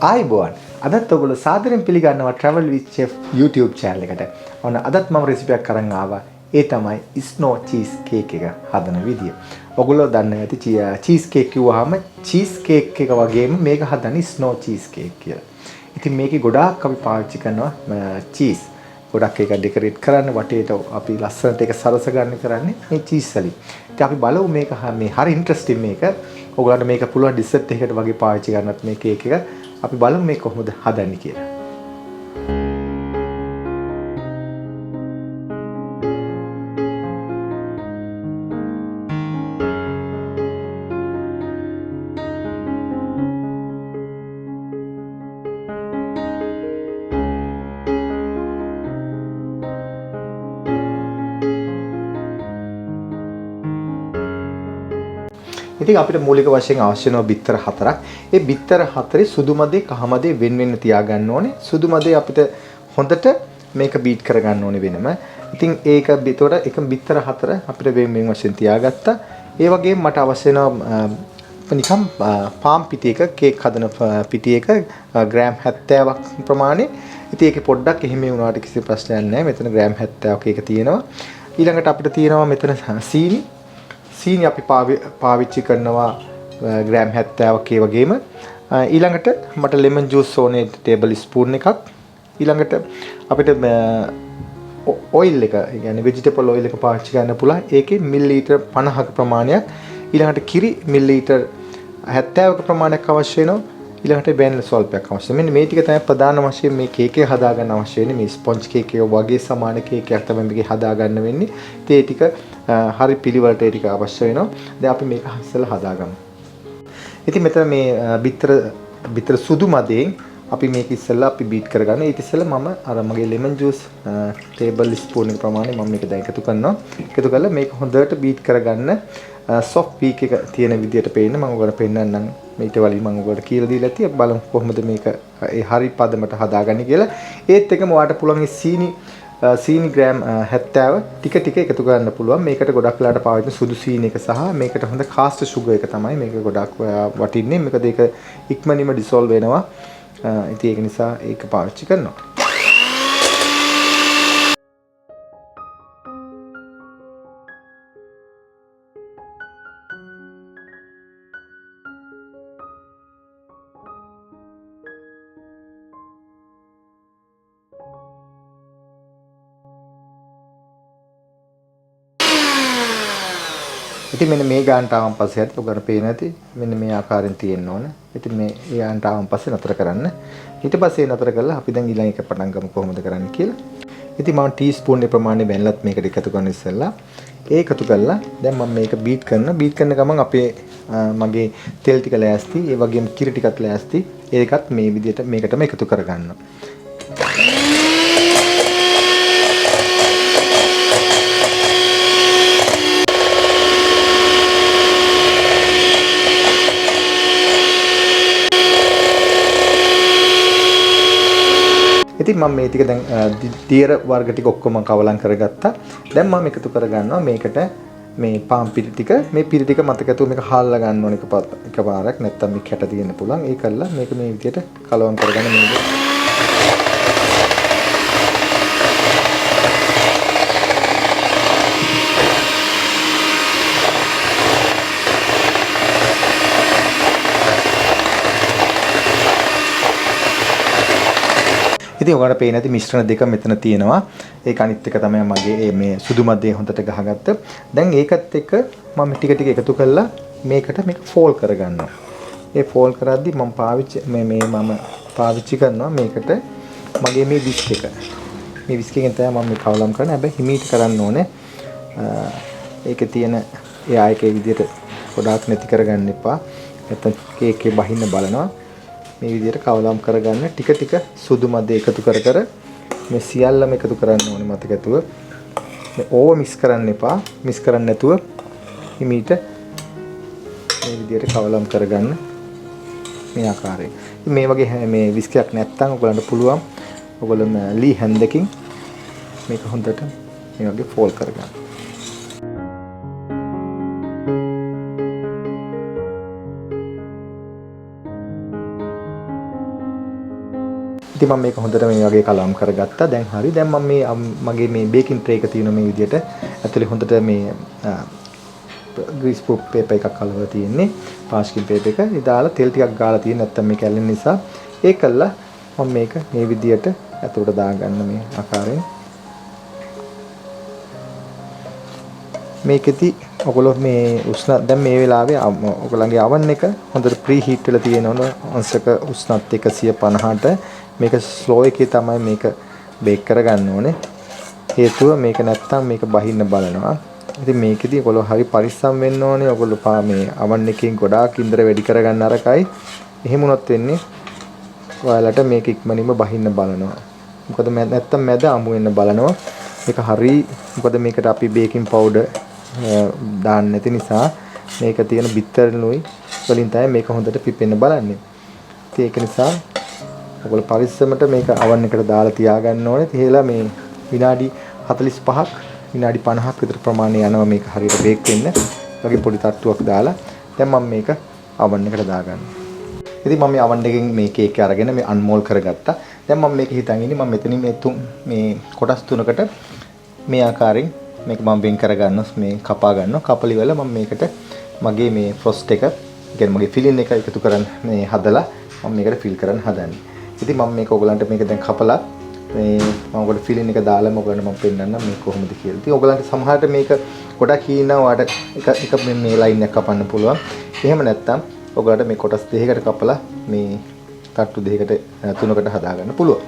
ආයිබෝවන් අදත් ඔයගොල්ලෝ සාදරයෙන් පිළිගන්නවා travel with chef YouTube channel එකට. ඔන්න අදත් මම රෙසිපි එකක් අරන් ආවා. ඒ තමයි snow cheese cake එක හදන විදිය. ඔයගොල්ලෝ දන්නවා ඇති cheese cake කිව්වහම cheese cake එක වගේම මේක හදන්නේ snow cheese cake කියලා. ඉතින් මේකේ ගොඩාක් අපි පාවිච්චි කරනවා cheese. ගොඩක් ඒක ඩෙකොරේට් කරන්න වටේට අපි ලස්සනට ඒක සරස ගන්න කරන්නේ මේ cheese වලින්. ඉතින් අපි බලමු මේක මේ හරි ඉන්ට්‍රස්ටිං මේක. ඔයගොල්ලන්ට මේක පුළුවන් ඩිසර්ට් එකකට වගේ පාවිච්චි කරන්නත් මේ කේක් එක. අපි බලමු මේක කොහොමද හදන්නේ කියලා. ඉතින් අපිට මූලික වශයෙන් අවශ්‍ය වෙනවා බිත්තර 4ක්. ඒ බිත්තර 4 සුදු මදේ කහ මදේ වෙන වෙන තියාගන්න ඕනේ. සුදු මදේ අපිට හොඳට මේක බීට් කරගන්න ඕනේ වෙනම. ඉතින් ඒක බිතොර එක බිත්තර 4 අපිට වෙන වෙන වශයෙන් තියාගත්තා. ඒ වගේම මට අවශ්‍ය වෙනවා නිකම් පාම් පිටියක කේක් හදන පිටියක ග්‍රෑම් 70ක් ප්‍රමාණය. ඉතින් ඒකේ පොඩ්ඩක් එහෙම වුණාට කිසි ප්‍රශ්නයක් නැහැ. මෙතන ග්‍රෑම් 70ක ඒක තියෙනවා. ඊළඟට අපිට තියෙනවා මෙතන සීනි අපි පාවිච්චි කරනවා ග්‍රෑම් 70ක් ඒ වගේම ඊළඟට මට ලෙමන් ජූස් ඕනේ ටේබල් ස්පූන් එකක් ඊළඟට අපිට ඔයිල් එක يعني ভেජිටබල් ඔයිල් එක පාවිච්චි කරන්න පුළුවන් ඒකේ මිලිලීටර් 50ක ප්‍රමාණයක් ඊළඟට කිරි මිලිලීටර් 70ක ප්‍රමාණයක් අවශ්‍ය වෙනවා ඊළඟට බෑනිලා ස්වල්පයක් අවශ්‍යයි මෙන්න මේ ටික තමයි ප්‍රධාන වශයෙන් මේ කේක් එක හදාගන්න අවශ්‍ය වෙන්නේ මේ ස්පොන්ජ් කේක් එක වගේ සමාන කේක් එකක් තමයි මේකේ හදාගන්න වෙන්නේ ඉතින් ඒ ටික හරි පිළිවෙලට ඒ ටික අවශ්‍ය වෙනවා දැන් අපි මේක ඉස්සෙල්ලා හදාගමු ඉතින් මෙතන මේ බිත්තර සුදු මදයෙන් අපි මේක ඉස්සෙල්ලා අපි බීට් කරගන්න ඊට ඉස්සෙල්ලා මම අර මගේ ලෙමන් ජූස් ටේබල් ස්පූන් එක ප්‍රමාණය මම මේක දැන් එකතු කරනවා එකතු කරලා මේක හොඳට බීට් කරගන්න soft peak එක තියෙන විදියට පේන්න මම ඔයගොල්ලන්ට පෙන්නන්නම් ඊට වලින් මම ඔයගොල්ලන්ට කියලා දීලා ඇති බලමු කොහොමද මේක ඒ හරි පදමට හදාගන්නේ කියලා ඒත් එකම ඔයාලට පුළුවන් සීනි ග්‍රෑම් 70 ටික ටික එකතු කරන්න පුළුවන් මේකට ගොඩක් වෙලාට පාවිච්චි සුදු සීනි එක සහ මේකට හොඳ කාස්ටර් සුගර් එක තමයි මේක ගොඩක් වටින්නේ මොකද ඒක ඉක්මනින්ම ඩිසෝල්ව් වෙනවා ඉතින් ඒක නිසා ඒක පාවිච්චි කරනවා ඉතින් මෙන්න මේ ගානට ආවන් පස්සේ හරි ඔයගොල්ලෝ පේන ඇති මෙන්න මේ ආකාරයෙන් තියෙන්න ඕන. ඉතින් මේ ගානට ආවන් පස්සේ නතර කරන්න. ඊට පස්සේ නතර කරලා අපි දැන් ඊළඟ එක පටන් ගමු කොහොමද කරන්නේ කියලා. ඉතින් මම ටීස්පූන් එක ප්‍රමාණය වැන්නලත් මේකට එකතු කරන ඉස්සෙල්ලා ඒ එකතු කරලා දැන් මම මේක බීට් කරන ගමන් අපේ මගේ තෙල් ටික ලෑස්ති, ඒ වගේම කිරි ටිකත් ලෑස්ති. ඒකත් මේ විදිහට මේකටම එකතු කරගන්නවා. ඉතින් මම මේ ටික දැන් දියර වර්ග ටික ඔක්කොම කවලම් කරගත්තා. දැන් මම එකතු කරගන්නවා මේකට මේ පාම් පිටි ටික. මේ පිටි ටික මතකතුව මේක හාල්ලා ගන්න ඕන එකපාරක් නැත්තම් මේක කැට තියෙන්න පුළුවන්. ඒ කළා මේක මේ විදිහට කලවම් කරගන්න මේක. ඉතින් ඔයාලට පේන ඇති මිශ්‍රණ දෙක මෙතන තියෙනවා. ඒක අනිත් එක තමයි මගේ මේ සුදු මදේ හොඳට ගහගත්ත. දැන් ඒකත් එක්ක මම ටික ටික එකතු කරලා මේක ෆෝල් කරගන්නවා. ඒ ෆෝල් කරද්දි මම පාවිච්චි කරනවා මේකට මගේ මේ විස්ක් එක. මේ විස්ක් එකෙන් තමයි මම මේ කවලම් කරන්නේ. හැබැයි හිමීට කරන්න ඕනේ. ඒකේ තියෙන ඒ ආයකේ විදිහට ගොඩාක් නැති කරගන්න එපා. නැත්නම් කේක් එකේ බහින්න බලනවා. මේ විදිහට කවලම් කරගන්න ටික ටික සුදු මදේ එකතු කර මේ සියල්ලම එකතු කරන්න ඕනේ මතකතුව මේ ඕව මික්ස් කරන්න එපා මික්ස් කරන්න නැතුව හිමීට මේ විදිහට කවලම් කරගන්න මේ ආකාරයෙන් මේ වගේ මේ විස්කයක් නැත්තම් ඔයගලන්ට පුළුවන් ඔයගොල්ලෝ ලී හැන්දකින් මේක හොඳට මේ වගේ ෆෝල් කරගන්න ඉතින් මම මේක හොඳට මේ වගේ කලවම් කරගත්තා. දැන් හරි. දැන් මම මේ මගේ මේ බේකින් ට්‍රේ එක තියෙන මේ විදිහට ඇතුලේ හොඳට මේ ග්‍රීස් ප්‍රූෆ් පේපර් එකක් අලවලා තියෙන්නේ. පාස්කින් පේපර් එක. ඉතින් දාලා තෙල් ටිකක් ගාලා තියෙන නැත්තම් මේක ඇලෙන නිසා ඒකල්ලා මම මේක මේ විදිහට ඇතුලට දාගන්න මේ ආකාරයෙන්. මේකෙදි ඔයගොල්ලෝ මේ උෂ්ණ දැන් මේ වෙලාවේ ඔයගොල්ලන්ගේ oven එක හොඳට ප්‍රී හීට් වෙලා තියෙනවනේ අංශක උෂ්ණත්වය 150ට මේක ස්ලෝ එකේ තමයි මේක බේක් කරගන්න ඕනේ. හේතුව මේක නැත්තම් මේක බහින්න බලනවා. ඉතින් මේකෙදි ඔයගොල්ලෝ හරි පරිස්සම් වෙන්න ඕනේ. ඔයගොල්ලෝ මේ oven එකෙන් ගොඩාක් ඉන්දර වැඩි කරගන්න අරකයි. එහෙම වුණොත් වෙන්නේ ඔයාලට මේක ඉක්මනින්ම බහින්න බලනවා. මොකද නැත්තම් මැද අමු වෙන්න බලනවා. මේක හරි මොකද මේකට අපි බේකින් පවුඩර් දාන්න නැති නිසා මේක තියෙන බිත්තරනුයි වලින් තමයි මේක හොඳට පිපෙන්න බලන්නේ. ඉතින් ඒක නිසා ඔයගොල්ලෝ පරිස්සමට මේක oven එකට දාලා තියාගන්න ඕනේ. තියලා මේ විනාඩි 45ක් විනාඩි 50ක් විතර ප්‍රමාණය යනවා මේක හරියට බේක් වෙන්න. වගේ පොඩි තට්ටුවක් දාලා දැන් මම මේක oven එකට දාගන්නවා. ඉතින් මම මේ oven එකෙන් මේ කේක් එක අරගෙන මේ අන්මෝල් කරගත්තා. දැන් මම මේක හිතන් ඉන්නේ මම මෙතනින් මේ කොටස් තුනකට මේ ආකාරයෙන් මේක මම වෙන් කරගන්නවා මේ කපා ගන්නවා. කපලි වල මම මේකට මගේ මේ ෆ්‍රොස්ට් එක කියන්නේ මගේ ෆිලින් එක එකතු කරන් මේ හදලා මම මේකට ෆිල් කරන්න හදන්නේ. ඉතින් මම මේක ඔයගලන්ට මේක දැන් කපලා මේ මම ඔයගලට ෆිලින් එක දාලා ඔයගලන්ට මම පෙන්නන්නම් මේ කොහොමද කියලා. ඉතින් ඔයගලන්ට සමහරට මේක ගොඩක් හීනවා වාට එක මේ ලයින් එකක් කපන්න පුළුවන්. එහෙම නැත්නම් ඔයගලට මේ කොටස් දෙකකට කපලා මේ තට්ටු දෙකකට තුනකට හදා ගන්න පුළුවන්.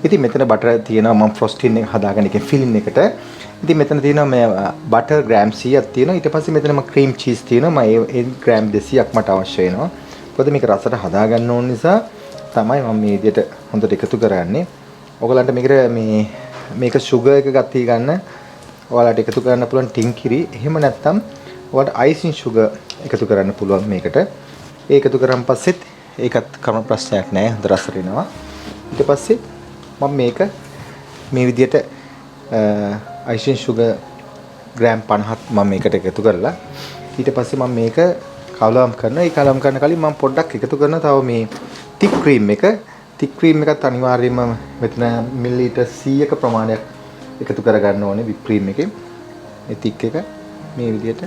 ඉතින් මෙතන බටර් තියෙනවා මම ෆ්‍රොස්ටින් එක හදාගන්න එකේ ෆිලින් එකට. ඉතින් මෙතන තියෙනවා මේ බටර් ග්‍රෑම් 100ක් තියෙනවා. ඊට පස්සේ මෙතන මම ක්‍රීම් චීස් තියෙනවා. මම ඒ ග්‍රෑම් 200ක් මට අවශ්‍ය වෙනවා. මොකද මේක රසට හදාගන්න ඕන නිසා තමයි මම මේ විදිහට හොඳට එකතු කරන්නේ. ඔයගලන්ට මේක sugar එක ගත්තා ගන්න. ඔයාලට එකතු කරන්න පුළුවන් ටින්කිරි. එහෙම නැත්නම් ඔයාලට icing sugar එකතු කරන්න පුළුවන් මේකට. ඒ එකතු කරන් පස්සෙත් ඒකත් කම ප්‍රශ්නයක් නෑ. හොඳ රස වෙනවා. ඊට පස්සේ මම මේක මේ විදිහට icing sugar ග්‍රෑම් 50ක් මම මේකට එකතු කරලා ඊට පස්සේ මම මේක කලවම් කරනවා. ඒ කලවම් කරන කලින් මම පොඩ්ඩක් එකතු කරනවා තව මේ thick cream එක. thick cream එකත් අනිවාර්යයෙන්ම මෙතන මිලිලීටර් 100ක ප්‍රමාණයක් එකතු කරගන්න ඕනේ whipped cream එකේ. මේ thick එක මේ විදිහට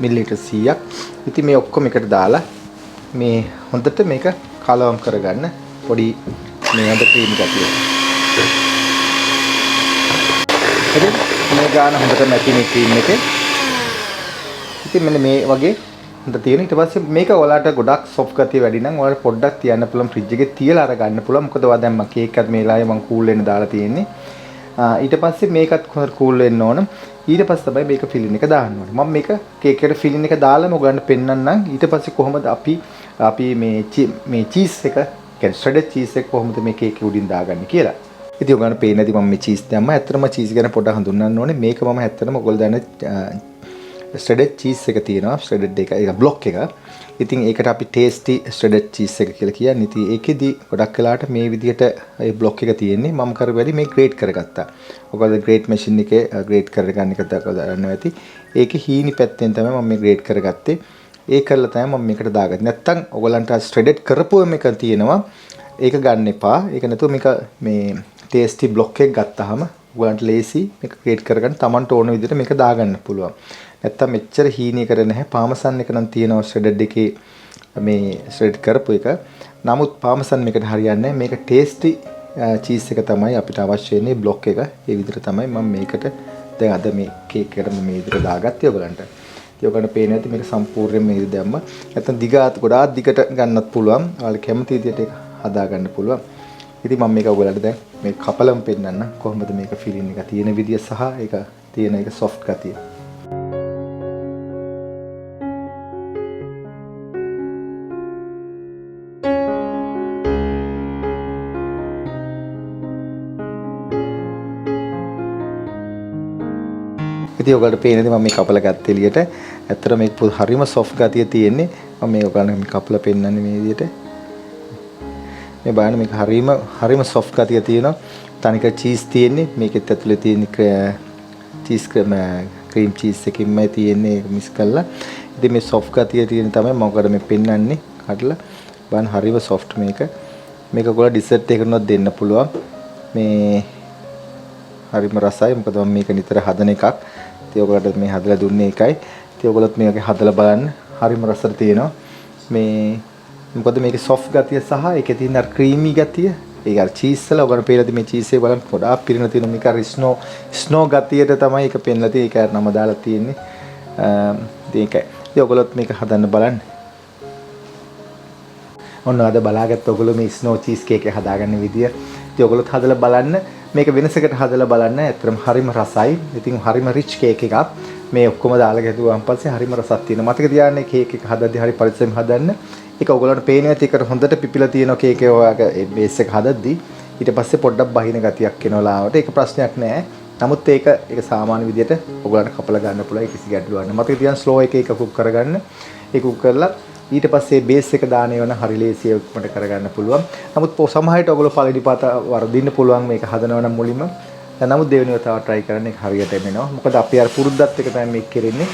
මිලිලීටර් 100ක්. ඉතින් මේ ඔක්කොම එකට දාලා මේ හොඳට මේක කලවම් කරගන්න පොඩි මේ හොඳ ක්‍රීම් එකක් තියෙනවා. හරි මේ ගාන හොඳට නැති මේ ක්‍රීම් එකේ. ඉතින් මෙන්න මේ වගේ හොඳ තියෙන. ඊට පස්සේ මේක ඔයාලට ගොඩක් සොෆ්ට් ගතිය වැඩි නම් ඔයාලට පොඩ්ඩක් තියන්න පුළුවන් ෆ්‍රිජ් එකේ තියලා අරගන්න පුළුවන්. මොකද ඔයා දැන් මම කේක් එකත් මේ ලායේ මම කූල් වෙන්න දාලා තියෙන්නේ. ඊට පස්සේ මේකත් හොඳට කූල් වෙන්න ඕන. ඊට පස්සේ තමයි මේක ෆිලින් එක දාන්න ඕනේ. මම මේක කේක් එකට ෆිලින් එක දාලාම ඔයගලන්ට පෙන්නන්නම්. ඊට පස්සේ කොහොමද අපි මේ චීස් එක කියන්නේ ෂ්‍රෙඩඩ් චීස් එක කොහොමද මේ කේක් එක උඩින් දාගන්නේ කියලා. ඉතින් ඔයගලන්ට පේන්නේ නැති මම මේ චීස් දැම්මා. ඇත්තටම චීස් ගැන පොඩ්ඩක් හඳුන්වන්න ඕනේ. මේක මම ඇත්තටම ඔයගොල්ලෝ දන්නේ ෂ්‍රෙඩඩ් චීස් එක තියෙනවා. ෂ්‍රෙඩඩ් එක බ්ලොක් එක. ඉතින් ඒකට අපි ටේස්ටි ෂ්‍රෙඩඩ් චීස් එක කියලා කියන්නේ. ඉතින් ඒකෙදි ගොඩක් වෙලාවට මේ විදිහට ඒ බ්ලොක් එක තියෙන්නේ. මම කරපැලි මේ ග්‍රේට් කරගත්තා. ඔයගොල්ලෝ ග්‍රේට් මැෂින් එකේ ග්‍රේට් කරගන්න එක දන්නවා ඇති. ඒකේ හීනි පැත්තෙන් තමයි මම මේ ග්‍රේට් කරගත්තේ. ඒ කරලා තමයි මම මේකට දාගත්තේ. නැත්තම් ඔයගලන්ට ෂ්‍රෙඩඩ් කරපුවම එක තියෙනවා. ඒක ගන්න එපා. ඒක නැතුව මේක මේ ටේස්ටි බ්ලොක් එක ගත්තාම ඔයගලන්ට ලේසි මේක ක්‍රියේට් කරගන්න Tamanට ඕන විදිහට මේක දාගන්න පුළුවන්. නැත්තම් මෙච්චර හීනිය කර නැහැ. පාමසන් එක නම් තියෙනවා ෂ්‍රෙඩඩ් එකේ මේ ෂ්‍රෙඩ් කරපු එක. නමුත් පාමසන් මේකට හරියන්නේ නැහැ. මේක ටේස්ටි චීස් එක තමයි අපිට අවශ්‍ය වෙන්නේ බ්ලොක් එක. ඒ විදිහට තමයි මම මේකට දැන් අද මේ කේක් එකට මම මේ විදිහට දාගත්තේ ඔයගලන්ට. ඉතින් ඔයගලන්ට පේන්නේ නැති මේක සම්පූර්ණයෙන් මේ විදිහට දැම්ම. නැත්තම් දිගට ගොඩාක් දිගට ගන්නත් පුළුවන්. ඔයාලා කැමති විදිහට ඒක හදා ගන්න පුළුවන්. ඉතින් මම මේක ඔයගලන්ට දැන් මේ කපලම් පෙන්නන්න කොහොමද මේක ෆිලින් එක තියෙන විදිය සහ ඒක තියෙන එක සොෆ්ට් ගතිය. ඉතින් ඔයගලට පේන්නේ මම මේ කපලා ගත්ත එළියට ඇත්තට මේක හරිම සොෆ්ට් ගතිය තියෙන්නේ. මම මේ ඔයගලන්ට මේ කපලා පෙන්නන්නේ මේ විදියට. මේ බලන්න මේක හරිම සොෆ්ට් ගතිය තියෙනවා. තනික චීස් තියෙන්නේ. මේකෙත් ඇතුලේ තියෙන චීස් ක්‍රීම් චීස් එකකින්මයි තියෙන්නේ මික්ස් කරලා. ඉතින් මේ සොෆ්ට් ගතිය තියෙන තමයි මම ඔකට මේ පෙන්නන්නේ කඩලා. බලන්න හරිම soft මේක. මේක ඔයගොල්ලෝ dessert එකකට දෙන්න පුළුවන්. මේ හරිම රසයි. මොකද මම මේක නිතර හදන එකක්. ඉතින් ඔයගොල්ලන්ට මේ හදලා දුන්නේ එකයි. ඉතින් ඔයගොල්ලොත් මේක හදලා බලන්න. හරිම රසට තියෙනවා. මේ මොකද මේකේ soft ගතිය සහ ඒකේ තියෙන අර creamy ගතිය. ඒක අර cheese වල ඔයගොල්ලෝ පේලාද මේ cheese එක බලන්න පොඩ්ඩක් පිරෙන තියෙන මේක අර snow ගතියට තමයි ඒක පෙන්ලා තියෙන්නේ. ඒක නම දාලා තියෙන්නේ. ඉතින් ඒකයි. ඉතින් ඔයගොල්ලොත් මේක හදන්න බලන්න. ඔන්න අද බලාගත්ත ඔයගොල්ලෝ මේ snow cheese cake එක හදාගන්න විදිය. ඉතින් ඔයගොල්ලොත් හදලා බලන්න. මේක වෙනසකට හදලා බලන්න. ඇත්තටම හරිම රසයි. ඉතින් හරිම rich cake එකක්. මේ ඔක්කොම දාලා ගැතුවාන් පස්සේ හරිම රසක් තියෙනවා. මතක තියාගන්න cake එක හදද්දී හරි පරිස්සමෙන් හදන්න. ඒක ඔයගොල්ලන්ට පේන්නේ නැති එකට හොඳට පිපිලා තියෙන cake එක ඔයාගේ බේස් එක හදද්දී ඊට පස්සේ පොඩ්ඩක් බහින ගතියක් එනවා ලාවට. ඒක ප්‍රශ්නයක් නෑ. නමුත් ඒක සාමාන්‍ය විදියට ඔයගොල්ලන්ට කපලා ගන්න පුළුවන් කිසි ගැටලුවක් නෑ. මතක තියාගන්න slow එකේ එක cook කරගන්න. ඒක cook කරලා ඊට පස්සේ බේස් එක දාන ඒවන හරි ලේසියෙන් මට කරගන්න පුළුවන්. නමුත් සමහරවිට ඔයගොල්ලෝ පළවෙනි පාත වරදින්න පුළුවන් මේක හදනවා නම් මුලින්ම. නමුත් දෙවෙනිව තව try කරන්න ඒක හරියට එනවා. මොකද අපි අර පුරුද්දත් එක තමයි මේක කරන්නේ.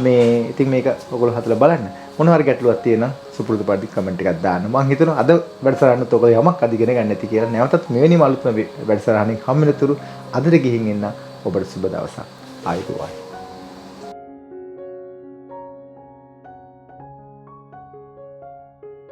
මේ ඉතින් මේක ඔයගොල්ලෝ හදලා බලන්න. මොන හරි ගැටලුවක් තියෙනවා සුපුරුදු පරිදි කමෙන්ට් එකක් දාන්න. මම හිතනවා අද වැඩසටහනත් ඔයගොල්ලෝ යමක් අධිගෙන ගන්න නැති කියලා. නැවතත් මෙවැනි අලුත්ම වැඩසටහනකින් හම්බ වෙනතුරු අදට ගිහින් එන්න ඔබට සුබ දවසක්. ආයුබෝවන්.